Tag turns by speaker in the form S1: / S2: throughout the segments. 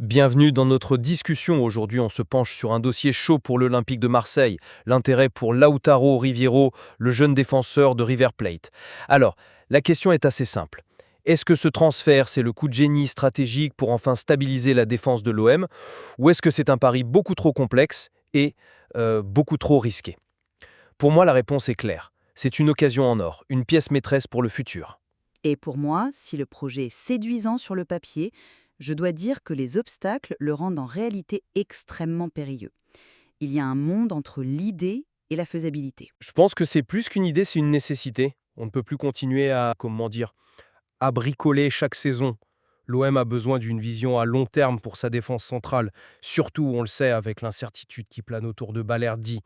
S1: Bienvenue dans notre discussion. Aujourd'hui, on se penche sur un dossier chaud pour l'Olympique de Marseille, l'intérêt pour Lautaro Riviero, le jeune défenseur de River Plate. Alors, la question est assez simple. Est-ce que ce transfert, c'est le coup de génie stratégique pour enfin stabiliser la défense de l'OM, ou est-ce que c'est un pari beaucoup trop complexe et beaucoup trop risqué? Pour moi, la réponse est claire. C'est une occasion en or, une pièce maîtresse pour le futur.
S2: Et pour moi, si le projet est séduisant sur le papier, je dois dire que les obstacles le rendent en réalité extrêmement périlleux. Il y a un monde entre l'idée et la faisabilité.
S1: Je pense que c'est plus qu'une idée, c'est une nécessité. On ne peut plus continuer à bricoler chaque saison. L'OM a besoin d'une vision à long terme pour sa défense centrale, surtout, on le sait, avec l'incertitude qui plane autour de Balerdi.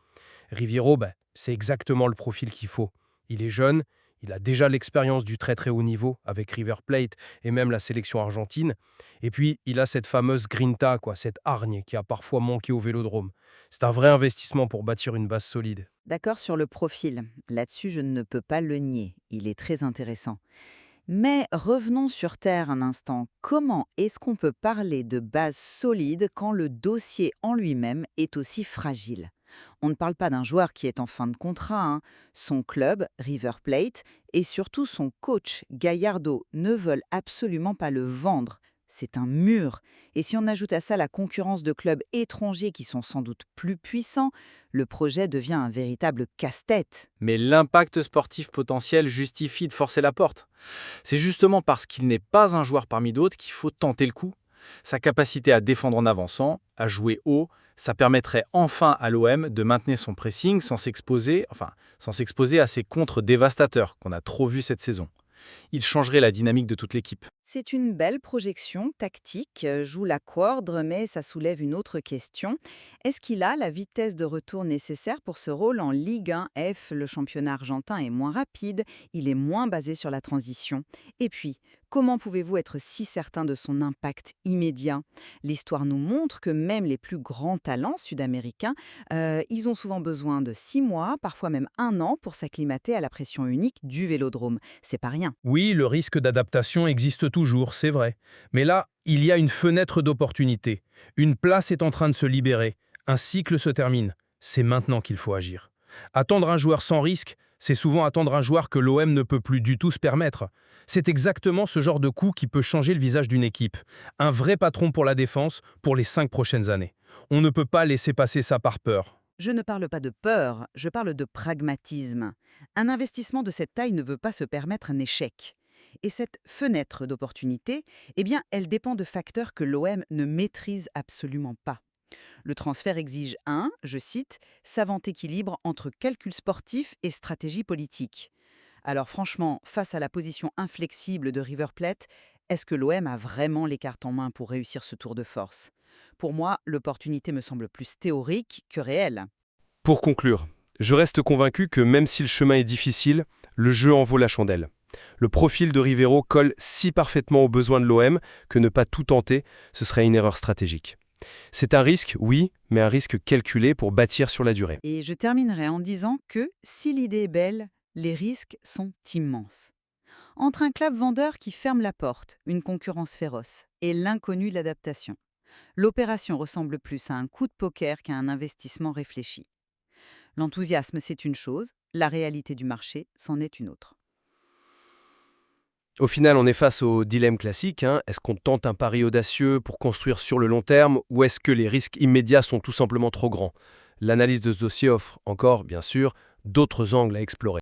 S1: Riviero, c'est exactement le profil qu'il faut. Il est jeune, il a déjà l'expérience du très très haut niveau avec River Plate et même la sélection argentine. Et puis, il a cette fameuse grinta, cette hargne qui a parfois manqué au Vélodrome. C'est un vrai investissement pour bâtir une base solide.
S2: D'accord sur le profil. Là-dessus, je ne peux pas le nier. Il est très intéressant. Mais revenons sur Terre un instant. Comment est-ce qu'on peut parler de base solide quand le dossier en lui-même est aussi fragile? On ne parle pas d'un joueur qui est en fin de contrat, hein. Son club, River Plate, et surtout son coach, Gallardo, ne veulent absolument pas le vendre. C'est un mur. Et si on ajoute à ça la concurrence de clubs étrangers qui sont sans doute plus puissants, le projet devient un véritable casse-tête.
S3: Mais l'impact sportif potentiel justifie de forcer la porte. C'est justement parce qu'il n'est pas un joueur parmi d'autres qu'il faut tenter le coup. Sa capacité à défendre en avançant, à jouer haut, ça permettrait enfin à l'OM de maintenir son pressing sans s'exposer à ces contres dévastateurs qu'on a trop vus cette saison. Il changerait la dynamique de toute l'équipe.
S2: C'est une belle projection tactique, joue la corde, mais ça soulève une autre question. Est-ce qu'il a la vitesse de retour nécessaire pour ce rôle en Ligue 1 F? Le championnat argentin est moins rapide, il est moins basé sur la transition. Et puis, comment pouvez-vous être si certain de son impact immédiat? L'histoire nous montre que même les plus grands talents sud-américains, ils ont souvent besoin de 6 mois, parfois même 1 an, pour s'acclimater à la pression unique du vélodrome. C'est pas rien.
S1: Oui, le risque d'adaptation existe toujours, c'est vrai. Mais là, il y a une fenêtre d'opportunité. Une place est en train de se libérer. Un cycle se termine. C'est maintenant qu'il faut agir. Attendre un joueur sans risque, c'est souvent attendre un joueur que l'OM ne peut plus du tout se permettre. C'est exactement ce genre de coup qui peut changer le visage d'une équipe. Un vrai patron pour la défense pour les 5 prochaines années. On ne peut pas laisser passer ça par peur.
S2: Je ne parle pas de peur, je parle de pragmatisme. Un investissement de cette taille ne veut pas se permettre un échec. Et cette fenêtre d'opportunité, eh bien, elle dépend de facteurs que l'OM ne maîtrise absolument pas. Le transfert exige je cite, savant équilibre entre calcul sportif et stratégie politique. Alors franchement, face à la position inflexible de River Plate, est-ce que l'OM a vraiment les cartes en main pour réussir ce tour de force? Pour moi, l'opportunité me semble plus théorique que réelle.
S4: Pour conclure, je reste convaincu que même si le chemin est difficile, le jeu en vaut la chandelle. Le profil de Riviero colle si parfaitement aux besoins de l'OM que ne pas tout tenter, ce serait une erreur stratégique. C'est un risque, oui, mais un risque calculé pour bâtir sur la durée.
S2: Et je terminerai en disant que si l'idée est belle, les risques sont immenses. Entre un club vendeur qui ferme la porte, une concurrence féroce, et l'inconnu de l'adaptation, l'opération ressemble plus à un coup de poker qu'à un investissement réfléchi. L'enthousiasme, c'est une chose, la réalité du marché, c'en est une autre.
S4: Au final, on est face au dilemme classique. Est-ce qu'on tente un pari audacieux pour construire sur le long terme ou est-ce que les risques immédiats sont tout simplement trop grands? L'analyse de ce dossier offre encore, bien sûr, d'autres angles à explorer.